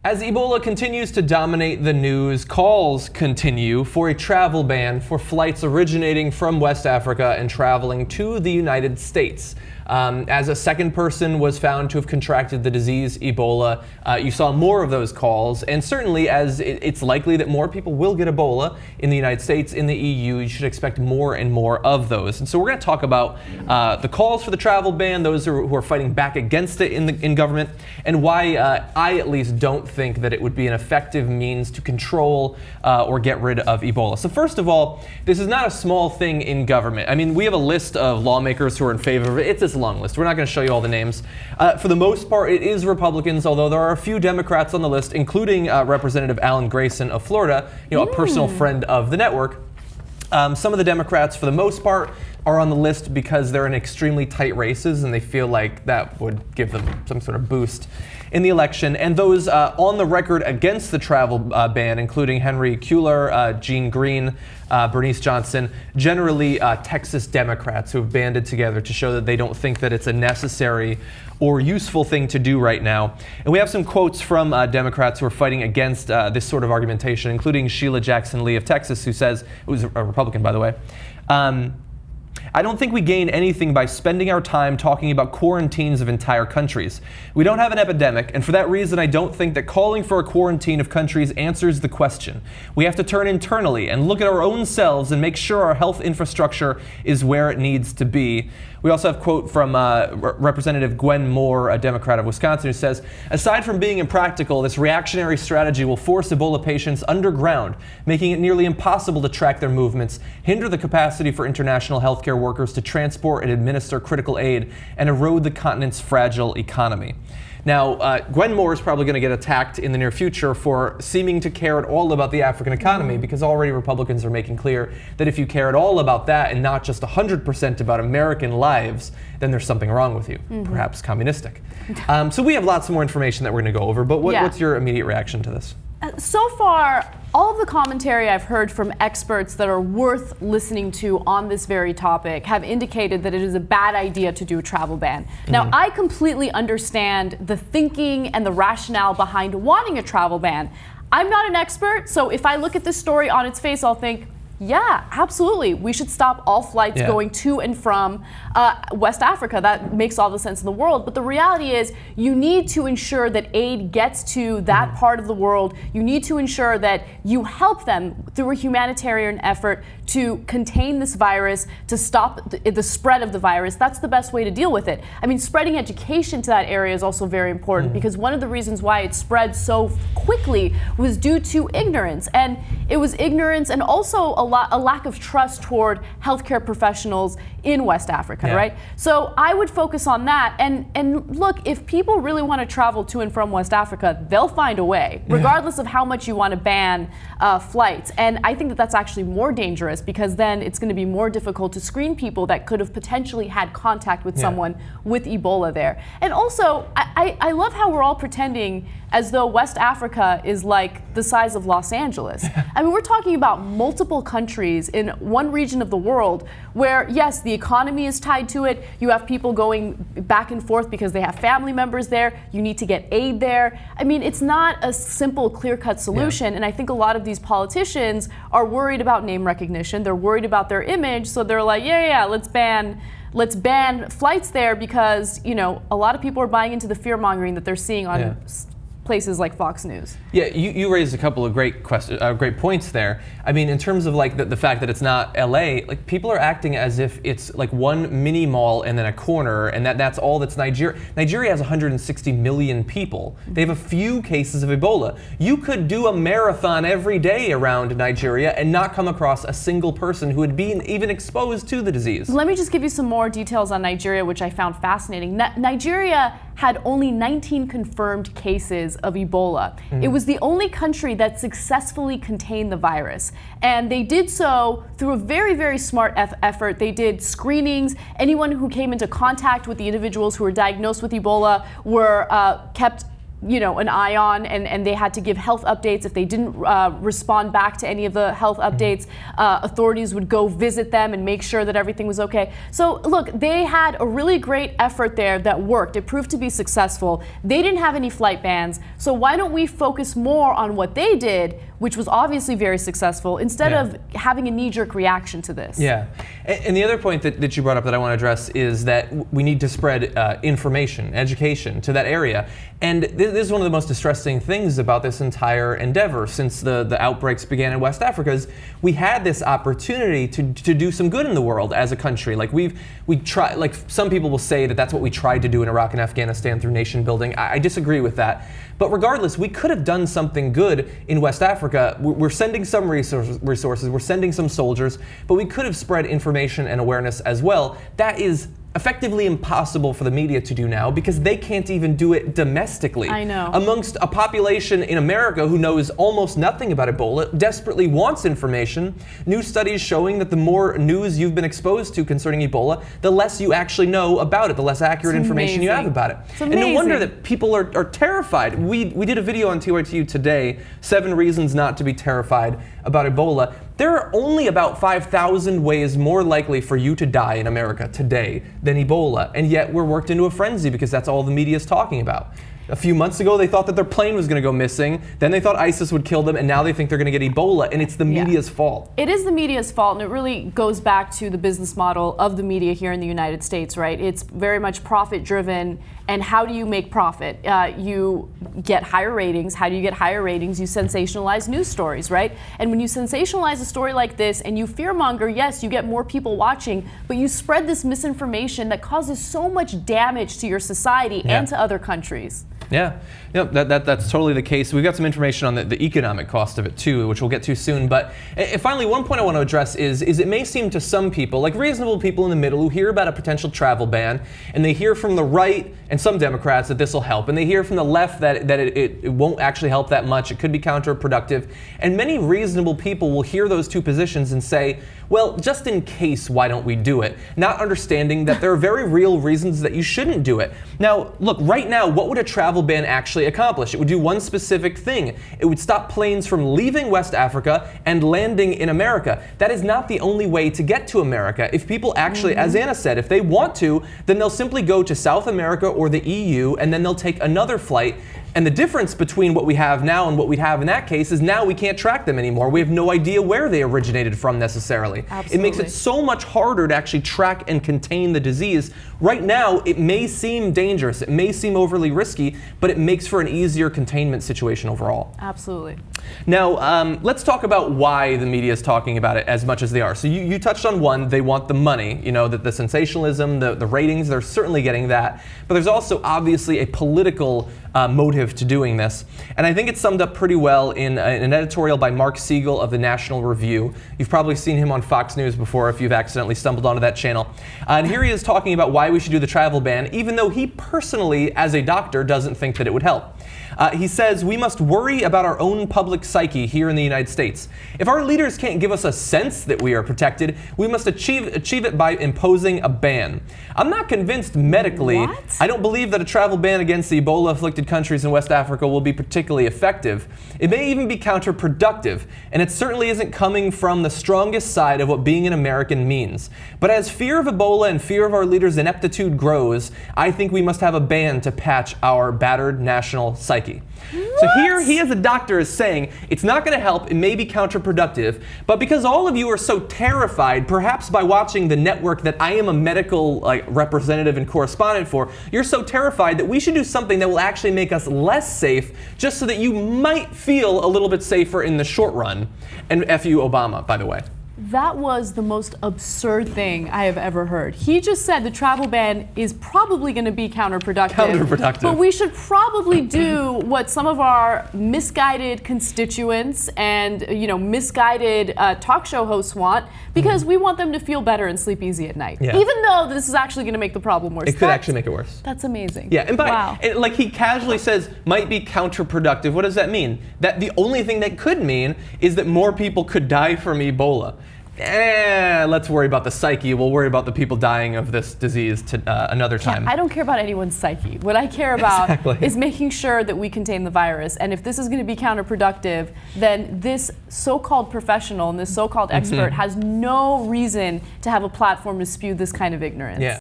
As Ebola continues to dominate the news, calls continue for a travel ban for flights originating from West Africa and traveling to the United States. As a second person was found to have contracted the disease Ebola, you saw more of those calls, and certainly as it's likely that more people will get Ebola in the United States, in the EU, you should expect more and more of those. And so we're going to talk about the calls for the travel ban, those who are fighting back against it in government, and why I at least don't think that it would be an effective means to control or get rid of Ebola. So first of all, this is not a small thing in government. I mean, we have a list of lawmakers who are in favor of it. It's this long list. We're not going to show you all the names. For the most part, it is Republicans, although there are a few Democrats on the list, including Representative Alan Grayson of Florida, a personal friend of the network. Some of the Democrats, for the most part, are on the list because they're in extremely tight races and they feel like that would give them some sort of boost in the election. And those on the record against the travel ban, including Henry Cuellar, Gene Green, Bernice Johnson, generally Texas Democrats who have banded together to show that they don't think that it's a necessary or useful thing to do right now. And we have some quotes from Democrats who are fighting against this sort of argumentation, including Sheila Jackson Lee of Texas, who says, who's a Republican, by the way, I don't think we gain anything by spending our time talking about quarantines of entire countries. We don't have an epidemic, and for that reason, I don't think that calling for a quarantine of countries answers the question. We have to turn internally and look at our own selves and make sure our health infrastructure is where it needs to be. We also have a quote from Representative Gwen Moore, a Democrat of Wisconsin, who says, aside from being impractical, this reactionary strategy will force Ebola patients underground, making it nearly impossible to track their movements, hinder the capacity for international healthcare workers to transport and administer critical aid, and erode the continent's fragile economy. Now, Gwen Moore is probably going to get attacked in the near future for seeming to care at all about the African economy, because already Republicans are making clear that if you care at all about that and not just 100% about American lives, then there's something wrong with you, perhaps communistic. So we have lots more information that we're going to go over, but what's your immediate reaction to this? So far, all of the commentary I've heard from experts that are worth listening to on this very topic have indicated that it is a bad idea to do a travel ban. Now, I completely understand the thinking and the rationale behind wanting a travel ban. I'm not an expert, so if I look at this story on its face, I'll think, yeah, absolutely. We should stop all flights going to and from West Africa. That makes all the sense in the world. But the reality is you need to ensure that aid gets to that part of the world. You need to ensure that you help them through a humanitarian effort to contain this virus, to stop the spread of the virus. That's the best way to deal with it. I mean, spreading education to that area is also very important because one of the reasons why it spread so quickly was due to ignorance. And it was ignorance and also a lack of trust toward healthcare professionals in West Africa, right? So I would focus on that. And look, if people really want to travel to and from West Africa, they'll find a way, regardless of how much you want to ban flights. And I think that that's actually more dangerous because then it's going to be more difficult to screen people that could have potentially had contact with someone with Ebola there. And also, I love how we're all pretending as though West Africa is like the size of Los Angeles. I mean, we're talking about multiple countries in one region of the world where, yes, the economy is tied to it. You have people going back and forth because they have family members there. You need to get aid there. I mean, it's not a simple, clear-cut solution. And I think a lot of these politicians are worried about name recognition. They're worried about their image. So they're like, let's ban flights there because, a lot of people are buying into the fear-mongering that they're seeing on places like Fox News. Yeah, you raised a couple of great points there. I mean, in terms of like the fact that it's not LA, like people are acting as if it's like one mini mall and then a corner, and that's all that's Nigeria. Nigeria has 160 million people. They have a few cases of Ebola. You could do a marathon every day around Nigeria and not come across a single person who had been even exposed to the disease. Let me just give you some more details on Nigeria, which I found fascinating. Nigeria had only 19 confirmed cases of Ebola. It was the only country that successfully contained the virus. And they did so through a very, very smart effort. They did screenings. Anyone who came into contact with the individuals who were diagnosed with Ebola were kept an eye on, and they had to give health updates. If they didn't respond back to any of the health updates, authorities would go visit them and make sure that everything was okay. So look, they had a really great effort there that worked. It proved to be successful. They didn't have any flight bans, so why don't we focus more on what they did, which was obviously very successful, instead of having a knee-jerk reaction to this. Yeah, and the other point that you brought up that I want to address is that we need to spread information, education to that area. And this is one of the most distressing things about this entire endeavor since the outbreaks began in West Africa is we had this opportunity to do some good in the world as a country. Like we try, like some people will say that that's what we tried to do in Iraq and Afghanistan through nation building. I disagree with that. But regardless, we could have done something good in West Africa. We're sending some resources, we're sending some soldiers, but we could have spread information and awareness as well. That is effectively impossible for the media to do now because they can't even do it domestically. I know. Amongst a population in America who knows almost nothing about Ebola, desperately wants information, new studies showing that the more news you've been exposed to concerning Ebola, the less you actually know about it, the less accurate information you have about it. And no wonder that people are terrified. We did a video on TYT today, 7 reasons not to be terrified about Ebola. There are only about 5,000 ways more likely for you to die in America today than Ebola, and yet we're worked into a frenzy because that's all the media is talking about. A few months ago, they thought that their plane was going to go missing. Then they thought ISIS would kill them, and now they think they're going to get Ebola, and it's the media's fault. It is the media's fault, and it really goes back to the business model of the media here in the United States, right? It's very much profit-driven, and how do you make profit? You get higher ratings. How do you get higher ratings? You sensationalize news stories, right? And when you sensationalize a story like this, and you fearmonger, yes, you get more people watching, but you spread this misinformation that causes so much damage to your society and to other countries. Yeah, that's totally the case. We've got some information on the economic cost of it too, which we'll get to soon. But finally, one point I want to address is it may seem to some people, like reasonable people in the middle, who hear about a potential travel ban, and they hear from the right and some Democrats that this will help, and they hear from the left that it won't actually help that much. It could be counterproductive. And many reasonable people will hear those two positions and say, well, just in case, why don't we do it? Not understanding that there are very real reasons that you shouldn't do it. Now, look, right now, what would a travel ban actually accomplish? It would do one specific thing. It would stop planes from leaving West Africa and landing in America. That is not the only way to get to America. If people actually, as Anna said, if they want to, then they'll simply go to South America or the EU, and then they'll take another flight. And the difference between what we have now and what we'd have in that case is now we can't track them anymore. We have no idea where they originated from necessarily. Absolutely. It makes it so much harder to actually track and contain the disease. Right now, it may seem dangerous, it may seem overly risky, but it makes for an easier containment situation overall. Absolutely. Now, let's talk about why the media is talking about it as much as they are. So you touched on one, they want the money, that the sensationalism, the ratings, they're certainly getting that. But there's also obviously a political motive to doing this. And I think it's summed up pretty well in an editorial by Mark Siegel of the National Review. You've probably seen him on Fox News before if you've accidentally stumbled onto that channel. And here he is talking about why we should do the travel ban, even though he personally, as a doctor, doesn't think that it would help. He says, we must worry about our own public psyche here in the United States. If our leaders can't give us a sense that we are protected, we must achieve it by imposing a ban. I'm not convinced medically. What? I don't believe that a travel ban against the Ebola-afflicted countries in West Africa will be particularly effective. It may even be counterproductive, and it certainly isn't coming from the strongest side of what being an American means. But as fear of Ebola and fear of our leaders' ineptitude grows, I think we must have a ban to patch our battered national psyche. What? So here he as a doctor is saying it's not going to help, it may be counterproductive, but because all of you are so terrified, perhaps by watching the network that I am a medical representative and correspondent for, you're so terrified that we should do something that will actually make us less safe, just so that you might feel a little bit safer in the short run. And F you Obama, by the way. That was the most absurd thing I have ever heard. He just said the travel ban is probably going to be counterproductive. But we should probably do what some of our misguided constituents and misguided talk show hosts want, because we want them to feel better and sleep easy at night. Yeah. Even though this is actually going to make the problem worse. It could actually make it worse. That's amazing. Yeah, and wow. Like he casually says, might be counterproductive. What does that mean? That the only thing that could mean is that more people could die from Ebola. let's worry about the psyche. We'll worry about the people dying of this disease another time. I don't care about anyone's psyche. What I care about is making sure that we contain the virus. And if this is going to be counterproductive, then this so-called professional and this so-called expert has no reason to have a platform to spew this kind of ignorance. Yeah.